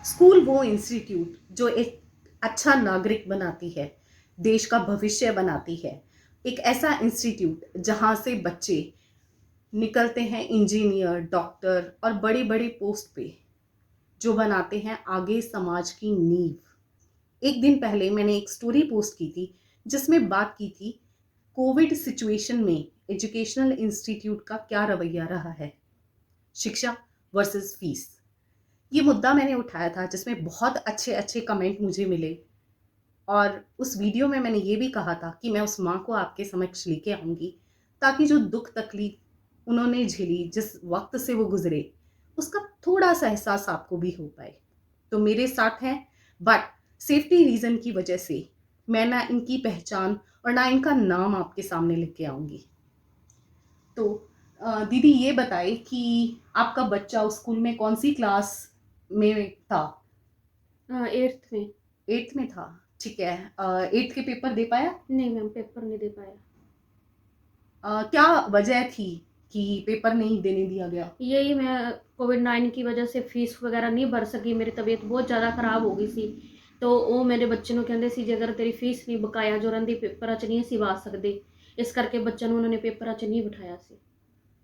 School वो institute जो एक अच्छा नागरिक बनाती है, देश का भविष्य बनाती है। एक ऐसा इंस्टीट्यूट जहाँ से बच्चे निकलते हैं इंजीनियर, डॉक्टर और बड़े बड़े पोस्ट पे, जो बनाते हैं आगे समाज की नींव। एक दिन पहले मैंने एक स्टोरी पोस्ट की थी जिसमें बात की थी कोविड सिचुएशन में एजुकेशनल इंस्टीट्यूट का क्या रवैया रहा है, शिक्षा वर्सेस फीस। ये मुद्दा मैंने उठाया था जिसमें बहुत अच्छे अच्छे कमेंट मुझे मिले। और उस वीडियो में मैंने ये भी कहा था कि मैं उस माँ को आपके समक्ष लेके आऊँगी ताकि जो दुख तकलीफ उन्होंने झेली, जिस वक्त से वो गुजरे, उसका थोड़ा सा एहसास आपको भी हो पाए। तो मेरे साथ हैं, बट सेफ्टी रीज़न की वजह से मैं ना इनकी पहचान और ना इनका नाम आपके सामने लेके आऊँगी। तो दीदी ये बताइए कि आपका बच्चा उस स्कूल में कौन सी क्लास में था? हाँ, 8th में। 8th में था, ठीक है। 8th के पेपर दे पाया? नहीं मैम, पेपर नहीं दे पाया। क्या वजह थी कि पेपर नहीं देने दिया गया? यही मैं कोविड-9 की वजह से फीस वगैरह नहीं भर सकी, मेरी तबीयत बहुत ज़्यादा खराब हो गई सी। तो ਉਹ ਮੇਰੇ ਬੱਚੇ ਨੂੰ ਕਹਿੰਦੇ ਸੀ ਜੇ ਅਗਰ ਤੇਰੀ ਫੀਸ ਨਹੀਂ ਬਕਾਇਆ ਜੋ ਰਹਿੰਦੀ ਪੇਪਰਾਂ 'ਚ ਨਹੀਂ ਅਸੀਂ ਵਾ ਸਕਦੇ, ਇਸ ਕਰਕੇ ਬੱਚਿਆਂ ਨੂੰ ਉਹਨਾਂ ਨੇ ਪੇਪਰਾਂ 'ਚ नहीं ਬਿਠਾਇਆ ਸੀ।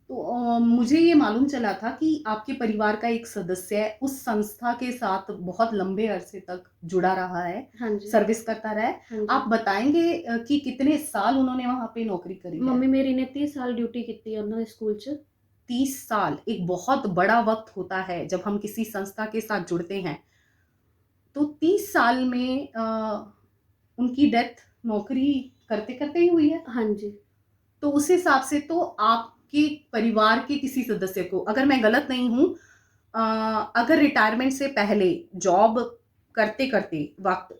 तो मुझे ये मालूम चला था कि आपके परिवार का एक सदस्य उस संस्था के साथ बहुत लंबे अरसे तक जुड़ा रहा है, हाँ जी। सर्विस करता रहा है। हाँ आप जी। बताएंगे कि कितने साल उन्होंने वहां पे नौकरी करी है? ਮੰਮੀ ਮੇਰੀ ਨੇ 30 ਸਾਲ ਡਿਊਟੀ ਕੀਤੀ ਹੈ ਉਹਨਾਂ ਦੇ ਸਕੂਲ 'ਚ। 30 साल एक बहुत बड़ा वक्त होता है जब हम किसी संस्था के साथ जुड़ते हैं। तो 30 साल में उनकी डेथ नौकरी करते करते ही हुई है। हाँ जी। तो उस हिसाब से तो आपके परिवार के किसी सदस्य को, अगर मैं गलत नहीं हूं, अगर रिटायरमेंट से पहले जॉब करते करते वक्त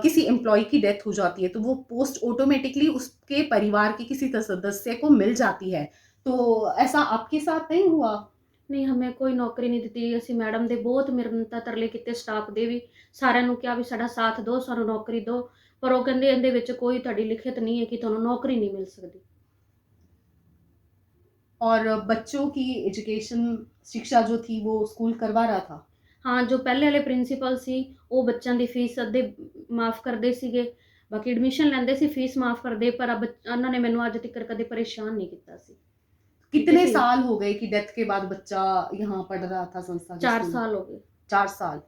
किसी एम्प्लॉय की डेथ हो जाती है तो वो पोस्ट ऑटोमेटिकली उसके परिवार के किसी सदस्य को मिल जाती है। तो ऐसा आपके साथ नहीं हुआ? ਨਹੀਂ ਹਮੇ ਕੋਈ ਨੌਕਰੀ ਨਹੀਂ ਦਿੱਤੀ। ਅਸੀਂ ਮੈਡਮ ਦੇ ਬਹੁਤ ਮਿੰਨਤਾਂ ਤਰਲੇ ਕੀਤੇ, ਸਟਾਫ ਦੇ ਵੀ ਸਾਰਿਆਂ ਨੂੰ ਕਿਹਾ ਵੀ ਸਾਡਾ ਸਾਥ ਦਿਓ, ਸਾਨੂੰ ਨੌਕਰੀ ਦਿਓ, ਪਰ ਉਹ ਕਹਿੰਦੇ ਇਹਦੇ ਵਿੱਚ ਕੋਈ ਤੁਹਾਡੀ ਲਿਖਤ नहीं है कि ਤੁਹਾਨੂੰ ਨੌਕਰੀ नहीं मिल सकती। और बच्चों की एजुकेशन, शिक्षा जो थी वो स्कूल करवा रहा था? हाँ, जो ਪਹਿਲੇ ਵਾਲੇ ਪ੍ਰਿੰਸੀਪਲ ਸੀ ਉਹ ਬੱਚਿਆਂ ਦੀ ਫੀਸ ਅੱਧੇ ਮਾਫ ਕਰਦੇ ਸੀਗੇ, ਬਾਕੀ ਐਡਮਿਸ਼ਨ ਲੈਂਦੇ ਸੀ, ਫੀਸ ਮਾਫ ਕਰਦੇ, ਪਰ ਉਹਨਾਂ ਨੇ ਮੈਨੂੰ ਅੱਜ ਤੱਕ ਕਦੇ परेशान नहीं ਕੀਤਾ ਸੀ। कितने किसी साल हो गए कि डेथ के बाद बच्चा यहाँ पढ़ रहा था संस्था के 4 स्कूल में? साल हो गए। 4 साल।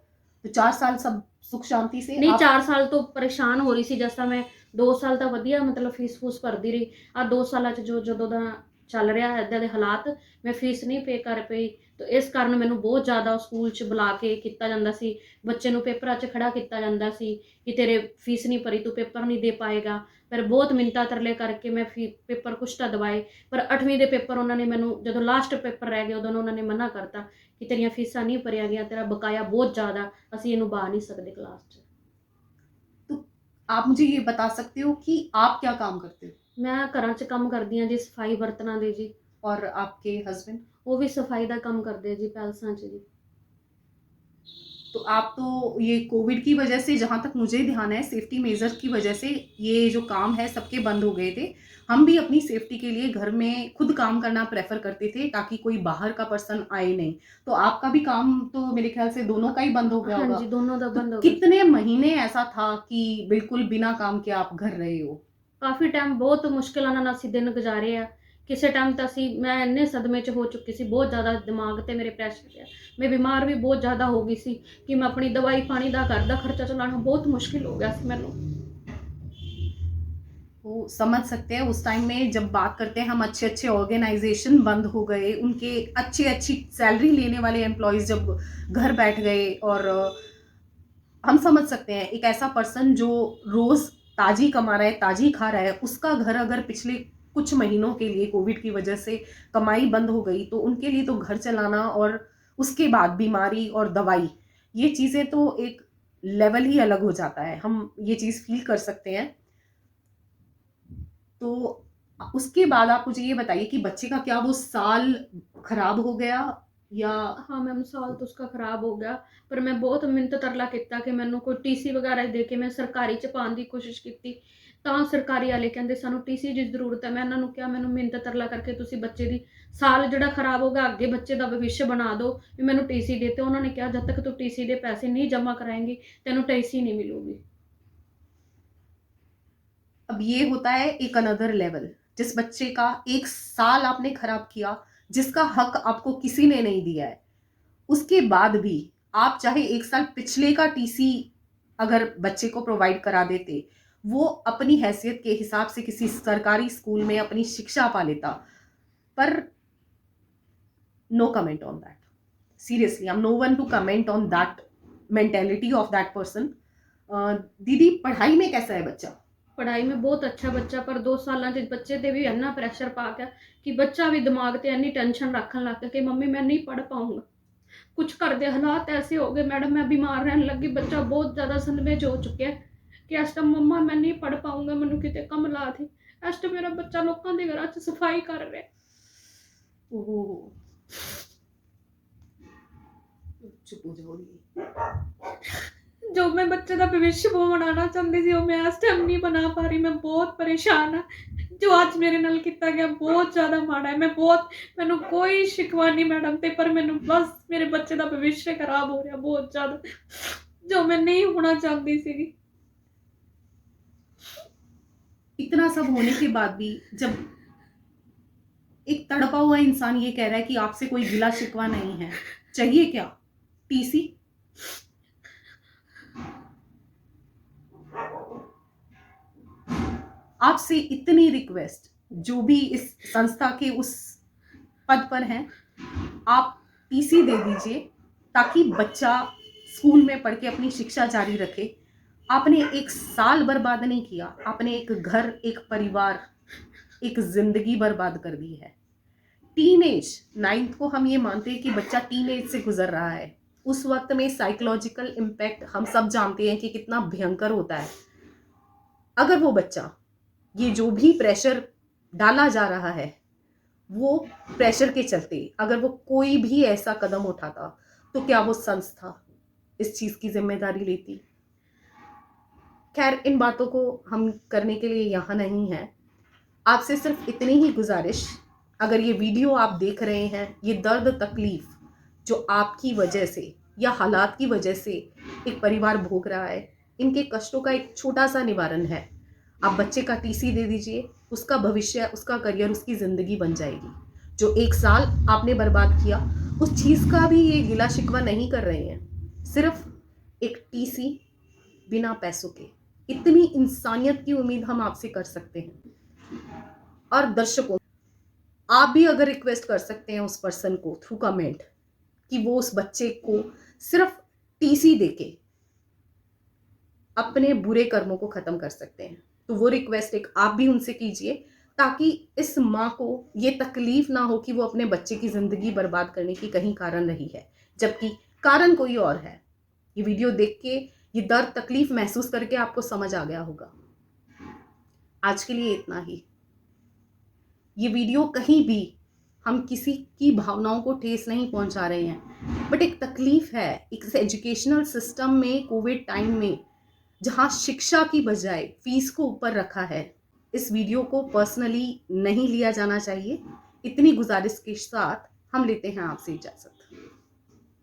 तो 4 साल सब सुख शांति से नहीं, आप? 4 ਸਾਲ ਤੋਂ ਪਰੇਸ਼ਾਨ ਹੋ ਰਹੀ ਸੀ। ਜਿਸ ਤਰ੍ਹਾਂ ਮੈਂ 2 ਸਾਲ ਤਾਂ ਵਧੀਆ ਮਤਲਬ ਫੀਸ ਫੂਸ ਭਰਦੀ ਰਹੀ। ਆ 2 ਸਾਲਾਂ 'ਚ ਜਦੋਂ ਦਾ ਚੱਲ ਰਿਹਾ ਇੱਦਾਂ ਦੇ ਹਾਲਾਤ, ਮੈਂ ਫੀਸ ਨਹੀਂ ਪੇ ਕਰ ਪਈ। ਤੇ ਇਸ ਕਾਰਨ ਮੈਨੂੰ ਬਹੁਤ ਜ਼ਿਆਦਾ ਸਕੂਲ 'ਚ ਬੁਲਾ ਕੇ ਕੀਤਾ ਜਾਂਦਾ ਸੀ, ਬੱਚੇ ਨੂੰ ਪੇਪਰਾਂ 'ਚ ਖੜਾ ਕੀਤਾ ਜਾਂਦਾ ਸੀ ਕਿ ਤੇਰੇ ਫੀਸ ਨਹੀਂ ਭਰੀ, ਤੂੰ ਪੇਪਰ ਨਹੀਂ ਦੇ ਪਾਏਗਾ। ਫਿਰ ਬਹੁਤ ਮਿੰਨਤਾਂ ਤਰਲੇ ਕਰਕੇ ਮੈਂ ਪੇਪਰ ਕੁਛ ਤਾਂ ਦਵਾਏ, ਪਰ 8ਵੀਂ ਦੇ ਪੇਪਰ ਉਹਨਾਂ ਨੇ ਮੈਨੂੰ, ਜਦੋਂ ਲਾਸਟ ਪੇਪਰ ਰਹਿ ਗਏ ਉਦੋਂ ਉਹਨਾਂ ਨੇ ਮਨਾ ਕਰਤਾ ਕਿ ਤੇਰੀਆਂ ਫੀਸਾਂ ਨਹੀਂ ਭਰੀਆਂ ਗਈਆਂ, ਤੇਰਾ ਬਕਾਇਆ ਬਹੁਤ ਜ਼ਿਆਦਾ, ਅਸੀਂ ਇਹਨੂੰ ਬਹਾ ਨਹੀਂ ਸਕਦੇ ਕਲਾਸ 'ਚ। तो आप मुझे ये बता सकते हो कि आप क्या काम करते हो? ਮੈਂ ਘਰਾਂ 'ਚ ਕੰਮ ਕਰਦੀ ਹਾਂ ਜੀ, ਸਫਾਈ ਬਰਤਨਾਂ ਦੀ ਜੀ। और आपके हस्बैंड? ਉਹ ਵੀ ਸਫਾਈ ਦਾ ਕੰਮ ਕਰਦੇ ਆ ਜੀ ਪੈਲਸਾਂ 'ਚ जी। तो आप तो ये कोविड की वजह से, जहाँ तक मुझे ध्यान है, सेफ्टी मेजर की वजह से ये जो काम है सबके बंद हो गए थे। हम भी अपनी सेफ्टी के लिए घर में खुद काम करना प्रेफर करते थे ताकि कोई बाहर का पर्सन आए नहीं। तो आपका भी काम तो मेरे ख्याल से दोनों का ही बंद हो गया हाँ होगा। जी, दोनों ਦਾ तो ਬੰਦ ਹੋ ਗਿਆ। कितने महीने ऐसा था कि बिल्कुल बिना काम के आप घर रहे हो? ਕਾਫੀ ਟਾਈਮ ਬਹੁਤ ਮੁਸ਼ਕਿਲਾਂ ਨਾਲ ਅਸੀਂ ਦਿਨ ਗੁਜ਼ਾਰੇ ਆ। ਕਿਸੇ ਟਾਈਮ ਤਾਂ ਮੈਂ ਇੰਨੇ ਸਦਮੇ 'ਚ ਹੋ ਚੁੱਕੀ ਸੀ, ਬਹੁਤ ਜ਼ਿਆਦਾ ਦਿਮਾਗ ਤੇ ਮੇਰੇ ਪ੍ਰੈਸ਼ਰ ਆ। ਮੈਂ ਬਿਮਾਰ ਵੀ ਬਹੁਤ ਜ਼ਿਆਦਾ ਹੋ ਗਈ ਸੀ ਕਿ ਮੈਂ ਆਪਣੀ ਦਵਾਈ ਪਾਣੀ ਦਾ, ਘਰ ਦਾ ਖਰਚਾ ਚਲਾਉਣਾ बहुत मुश्किल हो गया ਸੀ ਮੈਨੂੰ। वो समझ सकते हैं उस टाइम में जब बात करते हैं हम, अच्छे अच्छे ऑर्गेनाइजेशन बंद हो गए, उनके अच्छी अच्छी सैलरी लेने वाले एम्प्लॉयज़ जब घर बैठ गए। और हम समझ सकते हैं एक ऐसा पर्सन जो रोज़ ताज़ी कमा रहा है, ताज़ी खा रहा है, उसका घर अगर पिछले कुछ महीनों के लिए कोविड की वजह से कमाई बंद हो गई तो उनके लिए तो घर चलाना और उसके बाद बीमारी और दवाई, ये चीज़ें तो एक लेवल ही अलग हो जाता है। हम ये चीज़ फील कर सकते हैं। तो उसके बाद आप मुझे ये बताइए कि बच्चे का क्या वो साल खराब हो गया या? हाँ मैम, साल तो उसका खराब हो गया, पर मैं बहुत मिन्नत तरला किया कि मैनू कोई टीसी वगैरह दे के मैं सरकारी 'ਚ ਪਾਉਣ ਦੀ ਕੋਸ਼ਿਸ਼ ਕੀਤੀ, ਤਾਂ ਸਰਕਾਰੀ ਵਾਲੇ ਕਹਿੰਦੇ ਸਾਨੂੰ ਟੀਸੀ ਦੀ ਜ਼ਰੂਰਤ ਹੈ। ਮੈਂ ਇਹਨਾਂ ਨੂੰ ਕਿਹਾ ਮੈਨੂੰ ਮਿੰਨਤ ਤਰਲਾ ਕਰਕੇ ਤੁਸੀਂ ਬੱਚੇ ਦੀ ਸਾਲ ਜਿਹੜਾ ਖਰਾਬ ਹੋਗਾ ਅੱਗੇ ਬੱਚੇ ਦਾ ਭਵਿੱਖ ਬਣਾ ਦਿਓ ਵੀ ਮੈਨੂੰ ਟੀਸੀ ਦੇ। ਤੇ ਉਹਨਾਂ ਨੇ ਕਿਹਾ ਜਦ ਤੱਕ ਤੂੰ ਟੀਸੀ ਦੇ ਪੈਸੇ ਨਹੀਂ ਜਮ੍ਹਾਂ कराएंगी ਤੈਨੂੰ ਟੀਸੀ नहीं मिलूगी। अब ये होता है एक अनदर लेवल, जिस बच्चे का 1 साल आपने खराब किया, जिसका हक आपको किसी ने नहीं दिया है, उसके बाद भी आप चाहे 1 साल पिछले का टीसी अगर बच्चे को प्रोवाइड करा देते, वो अपनी हैसियत के हिसाब से किसी सरकारी स्कूल में अपनी शिक्षा पा लेता। पर no comment on that, seriously I am no one to comment on that mentality of that person. दीदी पढ़ाई में कैसा है बच्चा? पढ़ाई में बहुत अच्छा बच्चा, पर 2 ਸਾਲਾਂ 'ਚ ਬੱਚੇ ਤੇ ਵੀ ਇੰਨਾ ਪ੍ਰੈਸ਼ਰ ਪਾ ਕੇ ਕਿ ਬੱਚਾ ਵੀ ਦਿਮਾਗ ਤੇ ਇੰਨੀ ਟੈਨਸ਼ਨ ਰੱਖਣ ਲੱਗ ਗਿਆ ਕਿ ਮੰਮੀ मैं नहीं पढ़ पाऊंगा। कुछ घर के हालात ऐसे हो गए मैडम, मैं बीमार रहने लगी, बच्चा बहुत ज़्यादा सदमे 'ਚ हो चुका है कि इस टाइम मम्मा मैं नहीं पढ़ पाऊंगा, मैनू किते कम ला दी। इस टाइम मेरा बच्चा लोगों के घर 'ਚ सफाई कर रहा है। ओहो, चुप हो जाओ दीदी। जो मैं बच्चे का भविष्य वो बनाना चाहती थी वो मैं इस टाइम नहीं बना पा रही। मैं बहुत परेशान हाँ। जो आज मेरे नाल किया गया बहुत ज़्यादा माड़ा है। मैनू कोई शिकवा नहीं मैडम ते, पर मैनू बस मेरे बच्चे का भविष्य खराब हो रहा बहुत ज़्यादा, जो मैं नहीं होना चाहती सी। इतना सब होने के बाद भी जब एक तड़पा हुआ इंसान ये कह रहा है कि आपसे कोई गिला शिकवा नहीं है, चाहिए क्या? टीसी? आपसे इतनी रिक्वेस्ट, जो भी इस संस्था के उस पद पर हैं, आप टीसी दे दीजिए ताकि बच्चा स्कूल में पढ़ के अपनी शिक्षा जारी रखे। आपने 1 साल बर्बाद नहीं किया, आपने एक घर, एक परिवार, एक जिंदगी बर्बाद कर दी है। टीनेज 9th को हम ये मानते हैं कि बच्चा टीनेज से गुजर रहा है। उस वक्त में साइकोलॉजिकल इम्पैक्ट हम सब जानते हैं कि कितना भयंकर होता है। अगर वो बच्चा, ये जो भी प्रेशर डाला जा रहा है, वो प्रेशर के चलते अगर वो कोई भी ऐसा कदम उठाता, तो क्या वो संस्था इस चीज़ की जिम्मेदारी लेती? खैर, इन बातों को हम करने के लिए यहाँ नहीं हैं। आपसे सिर्फ इतनी ही गुजारिश, अगर ये वीडियो आप देख रहे हैं, ये दर्द तकलीफ जो आपकी वजह से या हालात की वजह से एक परिवार भोग रहा है, इनके कष्टों का एक छोटा सा निवारण है। आप बच्चे का टीसी दे दीजिए, उसका भविष्य, उसका करियर, उसकी ज़िंदगी बन जाएगी। जो 1 साल आपने बर्बाद किया, उस चीज़ का भी ये गिला शिकवा नहीं कर रहे हैं। सिर्फ एक टीसी बिना पैसों के, इतनी इंसानियत की उम्मीद हम आपसे कर सकते हैं। और दर्शकों, आप भी अगर रिक्वेस्ट कर सकते हैं उस पर्सन को थ्रू कमेंट कि वो उस बच्चे को सिर्फ टीसी देके अपने बुरे कर्मों को ख़त्म कर सकते हैं, तो वो रिक्वेस्ट एक आप भी उनसे कीजिए, ताकि इस माँ को ये तकलीफ ना हो कि वो अपने बच्चे की ज़िंदगी बर्बाद करने की कहीं कारण रही है, जबकि कारण कोई और है। ये वीडियो देख के ये दर्द तकलीफ महसूस करके आपको समझ आ गया होगा। आज के लिए इतना ही। ये वीडियो कहीं भी हम किसी की भावनाओं को ठेस नहीं पहुंचा रहे हैं, बट एक तकलीफ है एक एजुकेशनल सिस्टम में कोविड टाइम में, जहां शिक्षा की बजाय फीस को ऊपर रखा है। इस वीडियो को पर्सनली नहीं लिया जाना चाहिए। इतनी गुजारिश के साथ हम लेते हैं आपसे इजाज़त।